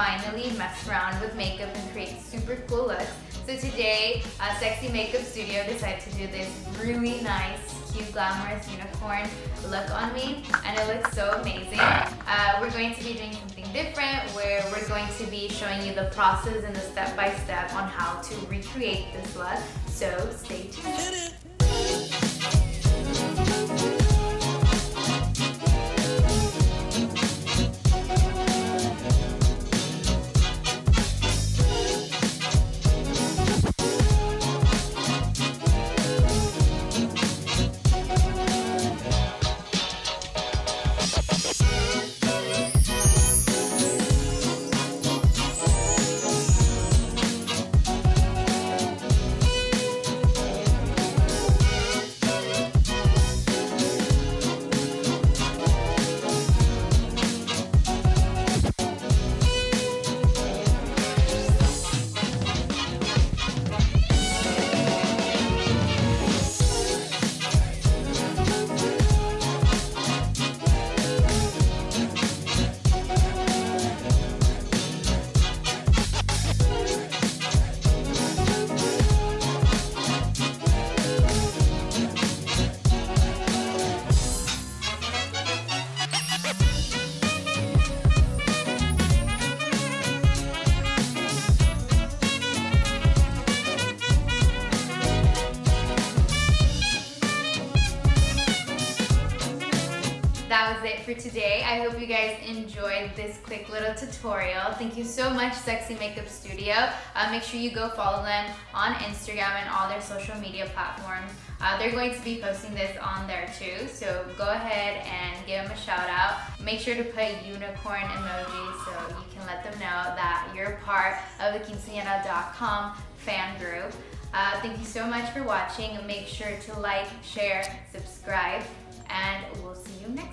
finally mess around with makeup and create super cool looks. So today, Sexy Makeup Studio decided to do this really nice, cute, glamorous unicorn look on me, and it looks so amazing. We're going to be doing something different where we're going to be showing you the process and the step-by-step on how to recreate this look. So stay tuned. That was it for today. I hope you guys enjoyed this quick little tutorial. Thank you so much, Sexy Makeup Studio. Make sure you go follow them on Instagram and all their social media platforms. They're going to be posting this on there too, so go ahead and give them a shout out. Make sure to put unicorn emoji so you can let them know that you're part of the Quinceanera.com fan group. Thank you so much for watching. Make sure to like, share, subscribe, and we'll see you next time.